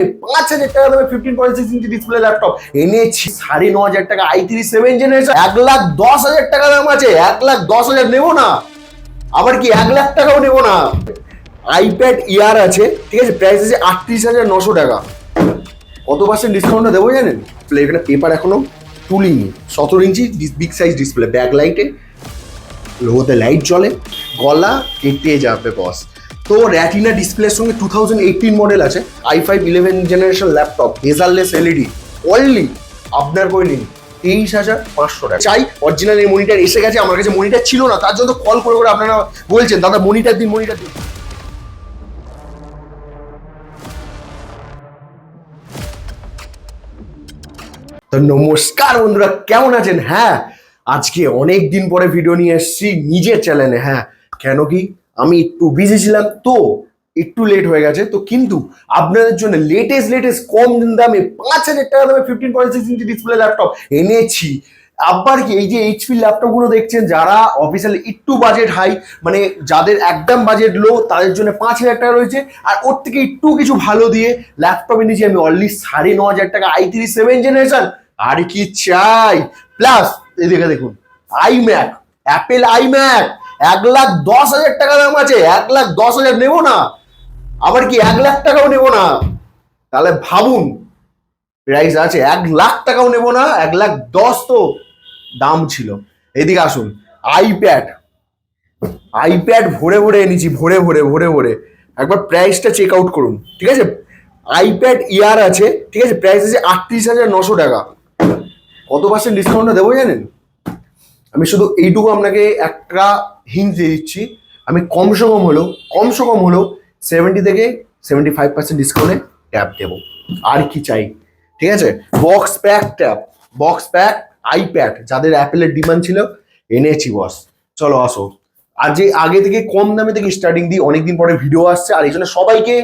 5,000 টাকা দামে 15.6 inch display laptop এনেছি 9,500 টাকা i3 7 জেনারেশন 1,10,000 টাকা দাম আছে 1,10,000 নেবো না আবার কি 1,00,000 টাকাও নেবো না আইপ্যাড ইয়ার আছে ঠিক আছে প্রাইস আছে 38,900 টাকা কত পার্সেন্ট ডিসকাউন্টটা দেবো জানেন এখানে পেপার এখনো তুলিনি 17 ইঞ্চি বিগ সাইজ ডিসপ্লে ব্যাক লাইটে লোগোতে লাইট জ্বলে গলা কেটে যাবে বস তো রেটিনা ডিসপ্লের সঙ্গে 2018 মডেল আছে i5 11 generation laptop bezel-less LED only আপনার করে নিন 23,500 টাকা চাই অরিজিনাল এই মনিটর এসে গেছে আমার কাছে মনিটর ছিল না তার জন্য কল করে আপনারা বলছেন দাদা মনিটর দিন তো নমস্কার বন্ধুরা কেমন আছেন হ্যাঁ আজকে অনেক দিন পরে ভিডিও নিয়ে এসেছি নিজের চ্যানেলে হ্যাঁ কেন কি আমি একটু বিজি ছিলাম তো একটু লেট হয়ে গেছে তো কিন্তু আপনাদের জন্য লেটেস্ট কম দামে 5,000 টাকা দামে 15.6 ইঞ্চি ডিসপ্লে ল্যাপটপ এনেছি আবার কি এই যে এইচপি ল্যাপটপ গুলো দেখছেন যারা অফিসিয়ালি একটু বাজেট হাই মানে যাদের একদম বাজেট লো তাদের জন্য 5,000 টাকা রয়েছে আর ওর থেকে একটু কিছু ভালো দিয়ে ল্যাপটপ এনেছি আমি অনলি 9,500 টাকা i3 7 জেনারেশন আর কি চাই প্লাস এদিকে দেখুন আইম্যাক অ্যাপেল আইম্যাক 1,10,000 টাকা দাম আছে 1,10,000 নেবো না আবার কি 1,00,000 টাকাও নেবো না তাহলে ভাবুন প্রাইস আছে 1,00,000 টাকাও নেবো না 1,10,000 তো দাম ছিল এদিকে আসুন আইপ্যাড ভরে এনেছি ভরে একবার প্রাইসটা চেক আউট করুন ঠিক আছে আইপ্যাড ইয়ার আছে ঠিক আছে প্রাইস আছে 38,900 টাকা কত পার্সেন্ট ডিসকাউন্টটা দেবো জানেন আমি শুধু এইটুকু আপনাকে একটা হিন্ট দিয়ে দিচ্ছি আমি কমসে কম হলেও 70 থেকে 75% ডিসকাউন্টে ট্যাব দেবো আর কি চাই ঠিক আছে বক্স প্যাক আইপ্যাড যাদের অ্যাপেলের ডিমান্ড ছিল এনেছি বস চলো আসো আগে থেকে কম দামে থেকে স্টার্টিং দিই অনেকদিন পরে ভিডিও আসছে আর এই জন্য সবাইকে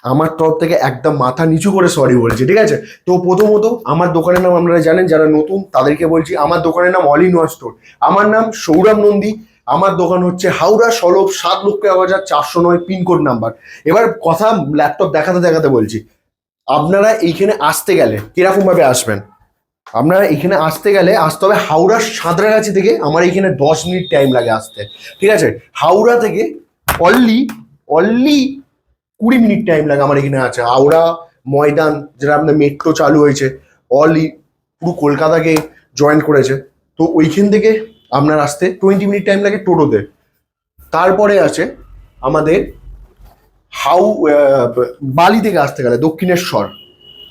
আমার তরফ থেকে একদম মাথা নিচু করে সরি বলছি ঠিক আছে তো প্রথমত আমার দোকানের নাম আপনারা জানেন যারা নতুন তাদেরকে বলছি আমার দোকানের নাম অল ইন ওয়ান স্টোর আমার নাম সৌরভ নন্দী আমার দোকান হচ্ছে হাওড়া সলভ 7,11,409 পিনকোড নাম্বার এবার কথা ল্যাপটপ দেখাতে বলছি আপনারা এইখানে আসতে গেলে কিরকম ভাবে আসবেন আপনারা এখানে আসতে হবে হাওড়ার সাঁতরাগাছি থেকে আমার এইখানে 10 মিনিট টাইম লাগে আসতে ঠিক আছে হাওড়া থেকে অনলি 20 মিনিট টাইম লাগে আমার এখানে আছে হাওড়া ময়দান যেটা আপনার মেট্রো চালু হয়েছে পুরো কলকাতাকে জয়েন করেছে তো ওইখান থেকে আপনার আসতে 20 মিনিট টাইম লাগে টোটোতে তারপরে আছে আমাদের বালি থেকে আসতে গেলে দক্ষিণেশ্বর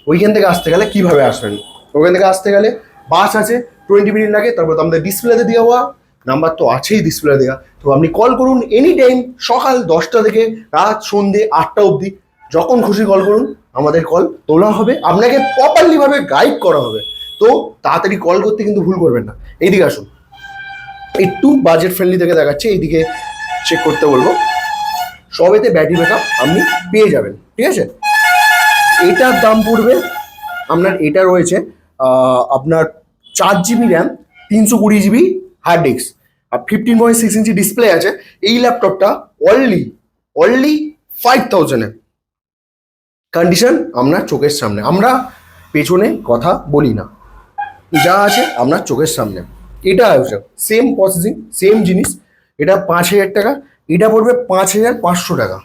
ওইখান থেকে আসতে গেলে কিভাবে আসবেন ওখান থেকে আসতে গেলে বাস আছে 20 মিনিট লাগে তারপর তো আমাদের ডিসপ্লেতে দেওয়া নাম্বার তো আছেই ডিসপ্লে দেওয়া তো আপনি কল করুন এনি টাইম সকাল 10টা থেকে রাত সন্ধ্যে 8টা অবধি যখন খুশি কল করুন আমাদের কল তোলা হবে আপনাকে প্রপারলি ভাবে গাইড করা হবে তো তাড়াতাড়ি কল করতে কিন্তু ভুল করবেন না এইদিকে আসুন একটু বাজেট ফ্রেন্ডলি থেকে দেখাচ্ছে এইদিকে চেক করতে বলবো সবেতে ব্যাটারি ব্যাকআপ আপনি পেয়ে যাবেন ঠিক আছে এটার দাম পড়বে আপনার এটা রয়েছে আপনার 4GB RAM 320GB hard disk আর 15.6 ইঞ্চি ডিসপ্লে আছে এই ল্যাপটপটা অনলি 5,000 কন্ডিশন আপনার চোখের সামনে আমরা পেছনে কথা বলি না যা আছে আপনার চোখের সামনে এটা হচ্ছে সেম প্রসেসিং সেম জিনিস এটা 5,000 টাকা এটা পড়বে 5,500 টাকা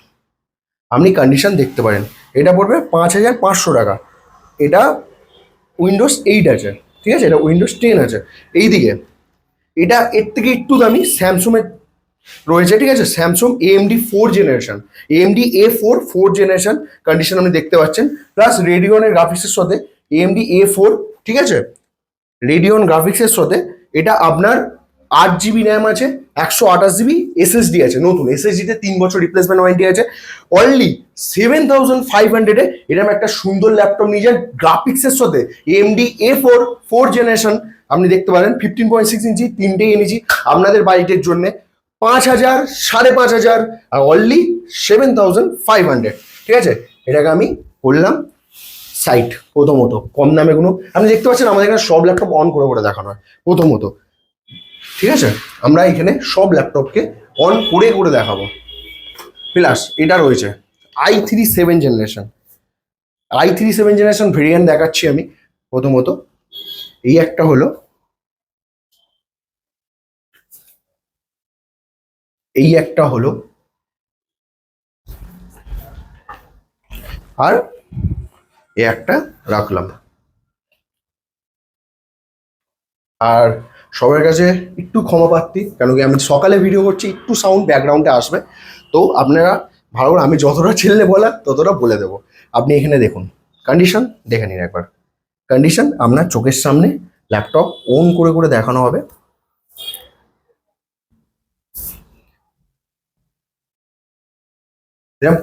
আপনি কন্ডিশন দেখতে পারেন এটা পড়বে 5,500 টাকা এটা উইন্ডোজ 8 আছে ঠিক আছে এটা উইন্ডোজ 10 আছে এইদিকে এটা এর থেকে একটু দামি স্যামসুংয়ের রয়েছে ঠিক আছে Samsung AMD 4 generation AMD A4 4 generation condition আপনি দেখতে পাচ্ছেন প্লাস রেডিয়নের গ্রাফিক্সের সাথে AMD A4 ঠিক আছে রেডিয়ন গ্রাফিক্সের সাথে এটা আপনার 8GB র্যাম আছে 128GB SSD আছে নতুন SSD-তে 3 বছর রিপ্লেসমেন্ট ওয়ারেন্টি আছে অনলি 7,500-এ এরকম একটা সুন্দর ল্যাপটপ নিয়ে যান গ্রাফিক্সের সাথে AMD A4 4 জেনারেশন আপনি দেখতে পারেন 15.6 ইঞ্চি তিনটেই এনেছি আপনাদের বাজেটের জন্য 5,000 5,500 আর অনলি 7,500 ঠিক আছে এটাকে আমি বললাম সাইট প্রথমত কম দামে কোনো আপনি দেখতে পাচ্ছেন আমাদের এখানে সব ল্যাপটপ অন করে দেখানো হয় প্রথমত ঠিক আছে আমরা এখানে সব ল্যাপটপকে অন করে দেখাবো প্লাস এটা রয়েছে i3 7 generation i3 7 generation variant দেখাচ্ছি আমি। প্রথমত এই একটা হলো, এই একটা হলো, আর এই একটা রাখলাম। আর সবার কাছে একটু ক্ষমা প্রার্থী, কেন কি আমি সকালে ভিডিও করছি, একটু সাউন্ড ব্যাকগ্রাউন্ডে আসবে, তো আপনারা ভালো করে, আমি যতটা ছেলে বলা ততটা বলে দেবো। আপনি এখানে দেখুন, কন্ডিশন দেখে নিন একবার। কন্ডিশন আপনার চোখের সামনে ল্যাপটপ অন করে করে দেখানো হবে।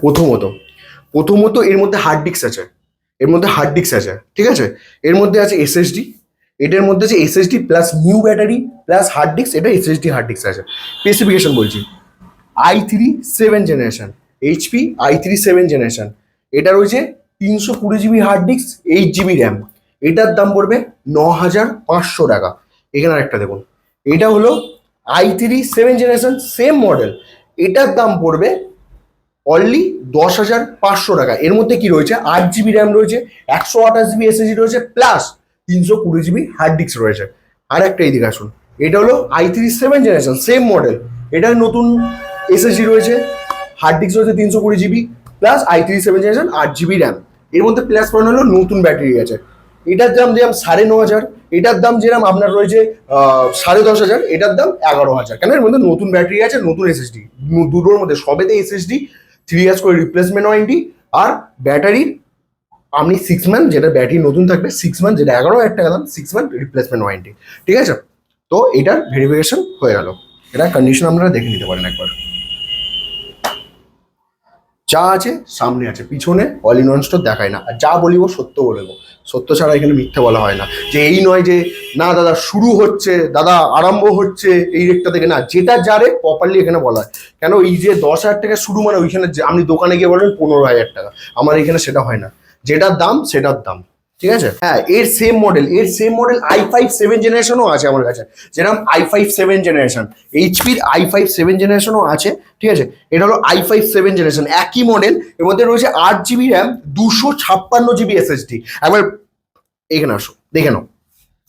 প্রথমত প্রথমত এর মধ্যে হার্ড ডিস্ক আছে, এর মধ্যে হার্ড ডিস্ক আছে, ঠিক আছে। এর মধ্যে আছে এসএসডি, এটার মধ্যে আছে SSD plus new battery plus hard disk, এটা এসএসডি হার্ড ডিস্ক আছে। স্পেসিফিকেশন বলছি, i3 7 generation, HP i3 7 generation. এটা রয়েছে 320 GB hard disk, 8 GB RAM. এটার দাম পড়বে 9,500 টাকা। এখানে আরেকটা দেখুন, এটা হলো i3 7 জেনারেশন, সেম মডেল, এটার দাম পড়বে অনলি 10,500 টাকা। এর মধ্যে কি রয়েছে, 8 জিবি র্যাম রয়েছে, 128 জিবি এসএসডি রয়েছে, প্লাস 320 জিবি হার্ড ডিস্ক রয়েছে। আর একটা এইদিকে আসুন, এটা হলো i3 7 জেনারেশন, সেম মডেল, এটার নতুন এসএসডি রয়েছে, হার্ড ডিস্ক রয়েছে 320 GB, plus i3 7 generation 8 GB RAM. এর মধ্যে প্লাস পয়েন্ট হলো নতুন ব্যাটারি আছে। এটার দাম যেরকম 9,500, এটার দাম যেরকম আপনার রয়েছে 10,500, এটার দাম 11,000। কেন, এর মধ্যে নতুন ব্যাটারি আছে, নতুন এসএসডি, দুটোর মধ্যে সবেতে এসএসডি, 3 ইয়ার্স করে রিপ্লেসমেন্ট ওয়ারেন্টি, আর ব্যাটারি আপনি 6 মান্থ, যেটা ব্যাটারি নতুন থাকবে 6 মান্থ, যেটা 11,000 টাকা দাম, 6 মান্থ রিপ্লেসমেন্ট ওয়ারেন্টি, ঠিক আছে। তো এটার ভেরিফিকেশন হয়ে গেল, এটা কন্ডিশন আপনারা দেখে নিতে পারেন একবার। যা আছে সামনে আছে, পিছনে অল ইন ওয়ান স্টোর দেখায় না। আর যা বলিব সত্য বলবো, সত্য ছাড়া এখানে মিথ্যে বলা হয় না। যে এই নয় যে না দাদা শুরু হচ্ছে, দাদা আরম্ভ হচ্ছে এই রেটটা থেকে, না, যেটা যা রেট প্রপারলি এখানে বলা হয়। কেন এই যে 10,000 টাকা শুরু, মানে ওইখানে আপনি দোকানে গিয়ে বলবেন 15,000 টাকা, আমার এখানে সেটা হয় না, যেটার দাম সেটার দাম, ঠিক আছে। হ্যাঁ, এর সেম মডেল, i5 7 জেনারেশনও আছে আমার কাছে, যেরকম i5 7 জেনারেশন, এইচপির i5 7 জেনারেশনও আছে, ঠিক আছে। এটা হলো i5 7 জেনারেশন, একই মডেল, এর মধ্যে রয়েছে 8 জিবি র্যাম, 256 জিবি এসএসডি। একবার এখানে আসো, দেখে নাও।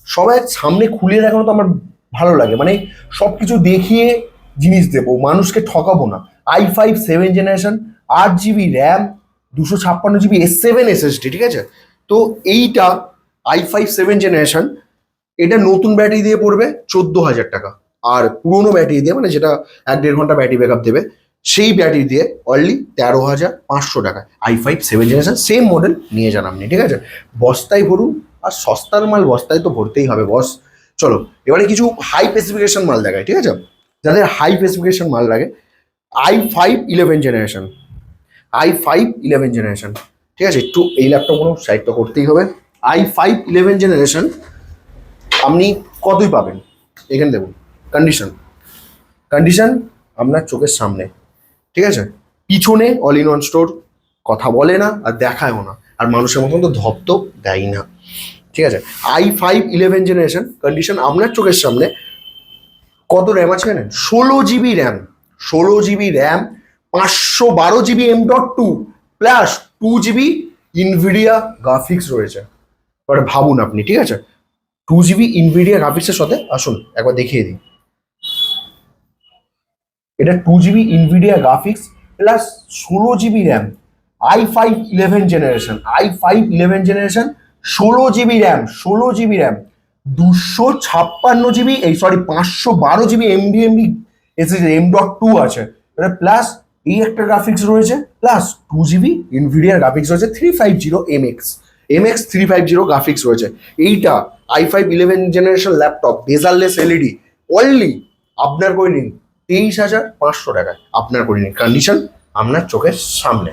সবাই সামনে খুলে দেখানো তো আমার ভালো লাগে, মানে সব কিছু দেখিয়ে জিনিস দেবো, মানুষকে ঠকাবো না। i5 7 generation, 8 GB RAM, 256 GB S7 SSD, ঠিক আছে। তো এইটা i5 7 জেনারেশন, এটা নতুন ব্যাটারি দিয়ে পড়বে 14,000 টাকা, আর পুরোনো ব্যাটারি দিয়ে, মানে যেটা 1-1.5 ঘন্টা ব্যাটারি ব্যাকআপ দেবে, সেই ব্যাটারি দিয়ে অনলি 13,500 টাকা। i5 7 জেনারেশন সেম মডেল নিয়ে যান আপনি, ঠিক আছে। বস্তায় ভরুন, আর সস্তার মাল বস্তায় তো ভরতেই হবে বস। চলো এবারে কিছু হাই স্পেসিফিকেশন মাল দেখায়, ঠিক আছে। যাদের হাই স্পেসিফিকেশন মাল লাগে, i5 11 জেনারেশন, i5 11 জেনারেশন, ঠিক আছে। একটু এই ল্যাপটপগুলো সাইডটা করতেই হবে। i5 11 জেনারেশন আপনি কতই পাবেন, এখানে দেখুন কন্ডিশন, কন্ডিশন আপনার চোখের সামনে, ঠিক আছে। পিছনে অল ইন ওয়ান স্টোর, কথা বলে না আর দেখায়ও না, আর মানুষের মতন তো ধপধপ দেয় না, ঠিক আছে। i5 11 জেনারেশন কন্ডিশন আপনার চোখের সামনে। কত র্যাম আছে জানেন, 16 GB RAM, 16 GB RAM, 512 GB M.2 plus 2 GB Nvidia graphics রয়েছে। এবারে ভাবুন আপনি, ঠিক আছে, 2 জিবি ইনভিডিয়া গ্রাফিক্সের সাথে, আসুন একবার দেখিয়ে দিই। এটা 2 GB Nvidia graphics plus 16 GB RAM, i5 11 generation, i5 11 generation, 16 GB RAM, 16 GB RAM, 256 GB, এই sorry 512 GB MB SSD M.2 আছে, প্লাস এই একটা গ্রাফিক্স রয়েছে, প্লাস 2 জিবি ইনভিডিয়ার গ্রাফিক্স রয়েছে, 350 এমএক্স 350 গ্রাফিক্স রয়েছে। এইটা i5 11 generation laptop, bezel-less LED, only আপনার করে নিন 23,500 টাকায়, আপনার করে নিন। কন্ডিশন আপনার চোখের সামনে।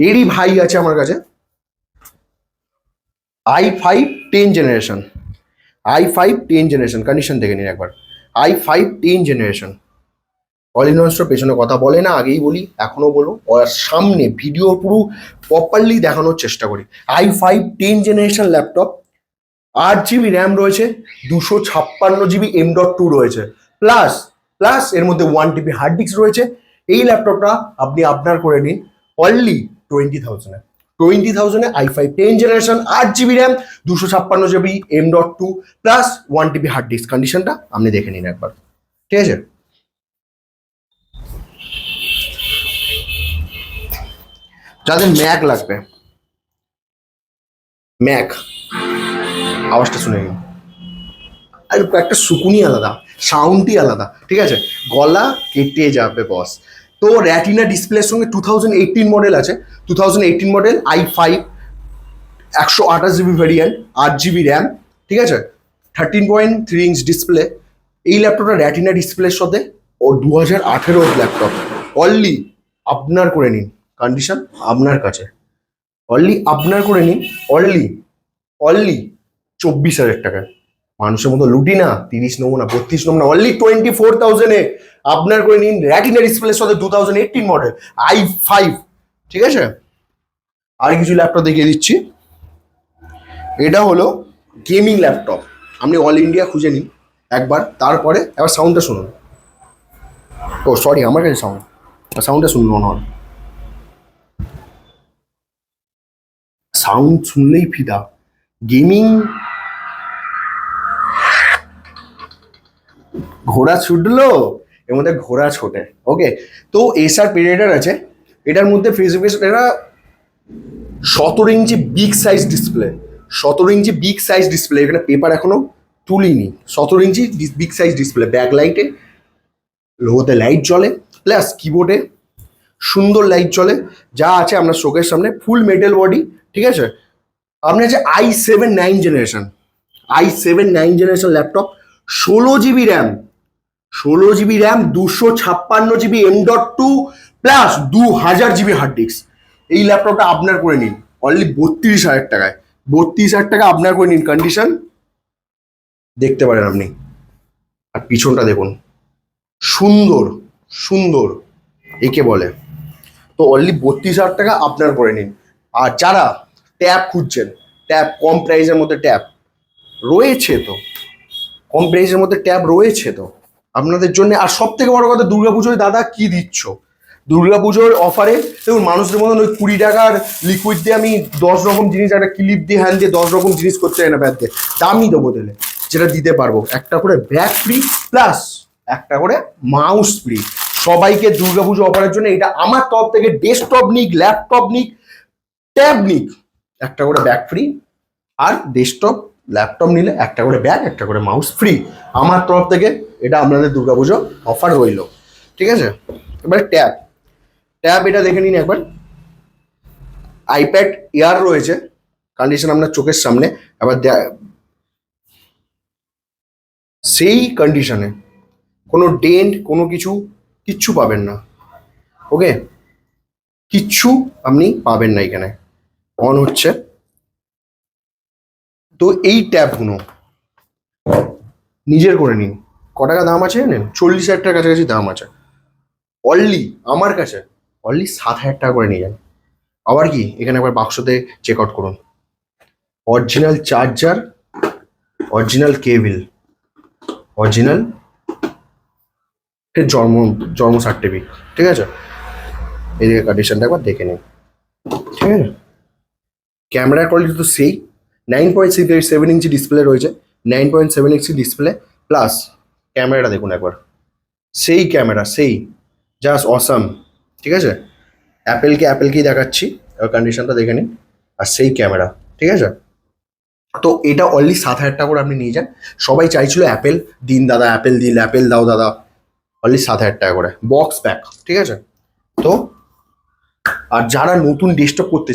এরই ভাই আছে আমার কাছে i5 10 generation, i5 10 generation, condition দেখে নিন একবার। i5 10 generation all in one store, পেছনে কথা বলে না, আগেই বলি এখনো বলো, আর সামনে ভিডিও পুরো প্রপারলি দেখানোর চেষ্টা করি। i5 10 generation laptop, 8 GB RAM রয়েছে, 256 জিবি M.2 রয়েছে, প্লাস প্লাস এর মধ্যে 1 TB হার্ড ডিস্ক রয়েছে। এই ল্যাপটপটা আপনি আপনার করে নিন only 20,000, 20,000 i5 10 generation 8GB RAM 256GB M.2 plus 1TB hard disk. কন্ডিশনটা আপনি দেখে নিন একবার, ঠিক আছে? যাদের ম্যাক লাগবে, ম্যাক আওয়াজটা শুনে নিন, আর একটা সুকুনি আলাদা, সাউন্ডই আলাদা, ঠিক আছে? গলা কেটে যাবে বস। তো র্যাটিনা ডিসপ্লের সঙ্গে 2018 মডেল আছে, 2018 model i5 128GB variant 8GB RAM, ঠিক আছে? 13.3 ইঞ্চ ডিসপ্লে। এই ল্যাপটপটা র্যাটিনা ডিসপ্লের সাথে ও 2018 ল্যাপটপ। অনলি আপনার করে নিন, কন্ডিশন আপনার কাছে, অনলি আপনার করে নিন, অনলি 24,000 টাকায়। মানুষের মতো লুটি না, 30 নেবো না, 32 নেবো না, অনলি 24,000 আপনার করে নিন র্যাটিনা ডিসপ্লের সাথে 2018 মডেল i5, ঠিক আছে? আর কিছু ল্যাপটপ দেখিয়ে দিচ্ছি। এটা হলো গেমিং ল্যাপটপ, আপনি অল ইন্ডিয়া খুঁজে নিন একবার, তারপরে এবার সাউন্ডটা শুনুন। ও সরি, আমার কাছে সাউন্ডটা শুনুন। সাউন্ড শুনলেই ফিদা। গেমিং ঘোড়া ছুটলো, এর মধ্যে ঘোড়া ছোটে। ওকে, তো এসার প্রেডেটর আছে, এটার মধ্যে ফেস এটা 17 ইঞ্চি বিগ সাইজ ডিসপ্লে, 17 ইঞ্চি বিগ সাইজ ডিসপ্লে, এখানে পেপার এখনো তুলিনি। 17 ইঞ্চি বিগ সাইজ ডিসপ্লে, ব্যাক লাইটে লোতে লাইট জ্বলে, প্লাস কিবোর্ডে সুন্দর লাইট জ্বলে, যা আছে আপনার চোখের সামনে, ফুল মেটাল বডি, ঠিক আছে? আপনার আছে i7 9 generation, laptop, 16GB RAM, 256GB M.2 plus 2000GB hard disk. এই ল্যাপটপটা আপনার করে নিন অনলি 32,000 টাকায়, 32,000 টাকা আপনার করে নিন। কন্ডিশন দেখতে পারেন আপনি, আর পিছনটা দেখুন, সুন্দর সুন্দর, একে বলে। তো অনলি 32,000 টাকা আপনার করে নিন। আর যারা ট্যাব খুঁজছেন, ট্যাব কম প্রাইসের মধ্যে ট্যাব রয়েছে, তো কম প্রাইসের মধ্যে ট্যাব রয়েছে তো আপনাদের জন্য। আর সব থেকে বড় কথা, দুর্গাপুজোয় দাদা কি দিচ্ছ? দুর্গাপুজোর অফারে দেখুন, মানুষদের মতন ওই 20 টাকার লিকুইড দিয়ে আমি 10 রকম জিনিস, একটা ক্লিপ দিয়ে হ্যান্ড দিয়ে 10 রকম জিনিস করতে চাই না, ব্যাগ দিয়ে দামই দেবো দিলে, যেটা দিতে পারবো। একটা করে ব্যাগ ফ্রি প্লাস একটা করে মাউস ফ্রি সবাইকে দুর্গাপুজো অফারের জন্য। এটা আমার তরফ থেকে, ডেস্কটপ নিক, ল্যাপটপ নিক, ট্যাব নিক, একটা করে ব্যাগ ফ্রি। আর ডেস্কটপ ল্যাপটপ নিলে একটা করে ব্যাগ, একটা করে মাউস ফ্রি আমার তরফ থেকে। এটা আপনাদের দুর্গাপুজো অফার রইল, ঠিক আছে? এবার ট্যাব এটা দেখে নিন একবার। আইপ্যাড এয়ার রয়েছে, কন্ডিশন আপনার চোখের সামনে। এবার সেই কন্ডিশনে কোনো ডেন্ট, কোনো কিচ্ছু পাবেন না। ওকে, কিচ্ছু আপনি পাবেন না এখানে। অন হচ্ছে। তো এই ট্যাবগুলো নিজের করে নিন। ক টাকা দাম আছে জানেন? 40,000 টাকার কাছাকাছি দাম আছে। অনলি আমার কাছে অনলি 7,000 টাকা করে নিয়ে যান। আবার কি, এখানে একবার বাক্সতে চেক আউট করুন, original charger, original cable, original জন্ম সার্টিফিকেট, ঠিক আছে? এই দিকে কন্ডিশনটা একবার দেখে নিন, ঠিক আছে? ক্যামেরার কোয়ালিটি তো সেই 9.7 ইঞ্চি ডিসপ্লে রয়েছে, 9.7 ইঞ্চি ডিসপ্লে প্লাস ক্যামেরাটা দেখুন একবার, সেই ক্যামেরা, সেই জাস্ট অসাম, ঠিক আছে? অ্যাপেলকেই দেখাচ্ছি, এবার কন্ডিশনটা দেখে নিন। আর সেই ক্যামেরা, ঠিক আছে? তো এটা অনলি 7,000 টাকা করে আপনি নিয়ে যান। সবাই চাইছিল অ্যাপেল দিন দাদা, অ্যাপেল দিন, অ্যাপেল দাও দাদা, অনলি 7,000 টাকা করে বক্স প্যাক, ঠিক আছে? তো আর যারা নতুন ডেস্কটপ করতে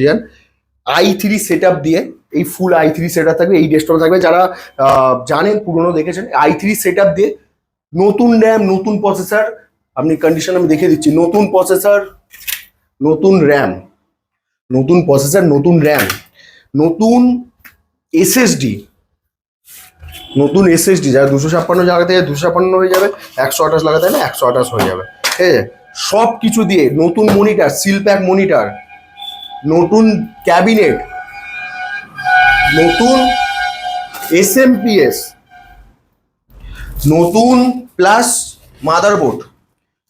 চান, i3 সেট আপ দিয়ে, এই ফুল i3 সেট আপ থাকবে, এই ডেস্কটপ থাকবে। যারা জানেন, পুরোনো দেখেছেন, i3 সেট আপ দিয়ে নতুন র্যাম, নতুন প্রসেসর, আপনি কন্ডিশন আমি দেখে দিচ্ছি, নতুন প্রসেসর, নতুন র্যাম, নতুন এসএসডি, যারা 256 জায়গা থেকে 256 হয়ে যাবে, 128 লাগাতে না 128 হয়ে যাবে, ঠিক আছে? সব কিছু দিয়ে নতুন মনিটর, সিলপ্যাক মনিটর, নতুন ক্যাবিনেট, নতুন এসএমপিএস, নতুন প্লাস মাদারবোর্ড,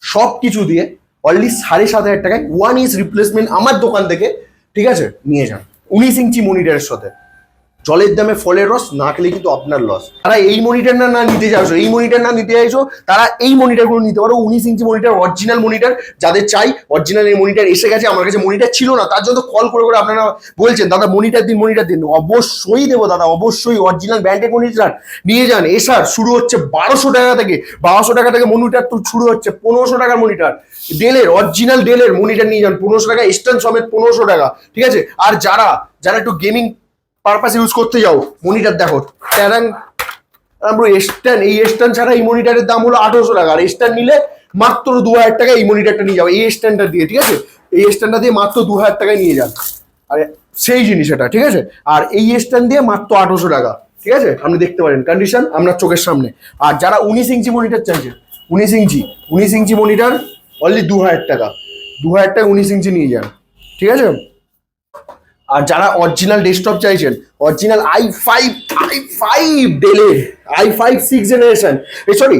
সব কিছু দিয়ে অনলি 7,500 টাকায় 1 ইঞ্চ রিপ্লেসমেন্ট আমার দোকান থেকে, ঠিক আছে, নিয়ে যান। 19 ইঞ্চি মনিটরের সাথে। জলের দামে ফলের রস, না খেলে কিন্তু আপনার লস। তারা এই মনিটর না নিতে চাইছো, এই মনিটর না নিতে চাইছো, তারা এই মনিটরগুলো নিতে পারো। 19 ইঞ্চি মনিটর, অরিজিনাল মনিটর যাদের চাই, অরিজিনাল এই মনিটর এসে গেছে। আমার কাছে মনিটর ছিল না, তার জন্য কল করে করে আপনারা বলছেন দাদা মনিটর দিন, মনিটর দিন। অবশ্যই দেবো দাদা, অবশ্যই অরিজিনাল ব্র্যান্ডেড মনিটর নিয়ে যান। এসার শুরু হচ্ছে 1200 টাকা থেকে, 1200 টাকা থেকে মনিটর তো শুরু হচ্ছে 1500 টাকার মনিটর। ডেলের অরিজিনাল ডেলের মনিটর নিয়ে যান 1500 টাকা, স্ট্যান্ড সমেত 1500 টাকা, ঠিক আছে। আর যারা যারা একটু গেমিং পারপাস ইউজ করতে যাও, মনিটর দেখো ট্যারাং স্ট্যান্ড, এই স্ট্যান্ড ছাড়া এই মনিটরের দাম হলো 1800 টাকা। আর স্ট্যান্ড নিলে মাত্র 2000 টাকা এই মনিটরটা নিয়ে যাও, এই স্ট্যান্ডটা দিয়ে, ঠিক আছে। এই স্ট্যান্ডটা দিয়ে মাত্র 2000 টাকায় নিয়ে যান। আর সেই জিনিস এটা, ঠিক আছে। আর এই স্ট্যান্ড দিয়ে মাত্র 1800 টাকা, ঠিক আছে। আপনি দেখতে পারেন কন্ডিশন আপনার চোখের সামনে। আর যারা 19 ইঞ্চি মনিটর চাইছে, 19 ইঞ্চি মনিটর অনলি 2000 টাকা, 2000 টাকা 19 ইঞ্চি নিয়ে যান, ঠিক আছে। আর যারা অরিজিনাল ডেস্কটপ চাইছেন, অরিজিনাল i5 ডেলের i5 6 generation, sorry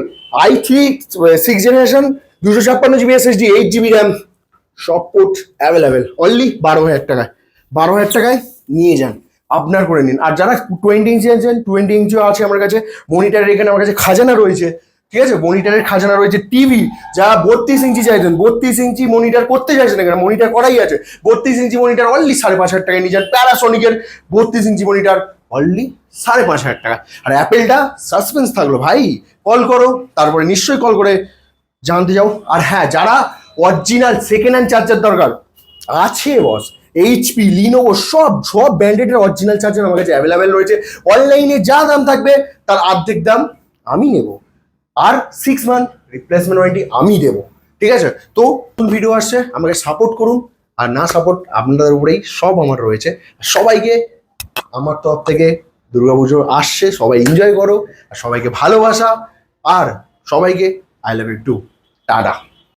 i3 6 generation, 256 GB SSD, 8 GB RAM, সব পোর্ট অ্যাভেলেবেল, অনলি 12,000 টাকায়। 12,000 টাকায় নিয়ে যান, আপনার করে নিন। আর যারা 20 ইঞ্চি আছেন, 20 ইঞ্চিও আছে আমার কাছে। মনিটরের এখানে আমার কাছে খাজানা রয়েছে, ঠিক আছে। মনিটরের খাজানা রয়েছে। টিভি যারা 32 ইঞ্চি চাইছেন, 32 ইঞ্চি মনিটর করতে চাইছেন, এখানে মনিটর করাই আছে। 32 ইঞ্চি মনিটর অনলি 5,500 টাকায় নিয়ে যান। প্যারাসোনিকের 32 ইঞ্চি মনিটর অনলি 5,500 টাকা। আর অ্যাপেলটা সাসপেন্স থাকলো ভাই, কল করো, তারপরে নিশ্চয়ই কল করে জানতে যাও। আর হ্যাঁ, যারা অরিজিনাল সেকেন্ড হ্যান্ড চার্জার দরকার আছে বস, এইচপি, লিনোভো, সব ব্র্যান্ডেডের অরিজিনাল চার্জার আমার কাছে অ্যাভেলেবেল রয়েছে। অনলাইনে যা দাম থাকবে তার অর্ধেক দাম আমি নেব, আর 6 মান্থ রিপ্লেসমেন্ট ওয়ারেন্টি আমি দেবো, ঠিক আছে। তো কোন ভিডিও আসছে আমাকে সাপোর্ট করুন, আর না সাপোর্ট আপনাদের উপরেই সব আমার রয়েছে। সবাইকে আমার তরফ থেকে দুর্গাপুজো আসছে, সবাই এনজয় করো, আর সবাইকে ভালোবাসা, আর সবাইকে I love you too, tata.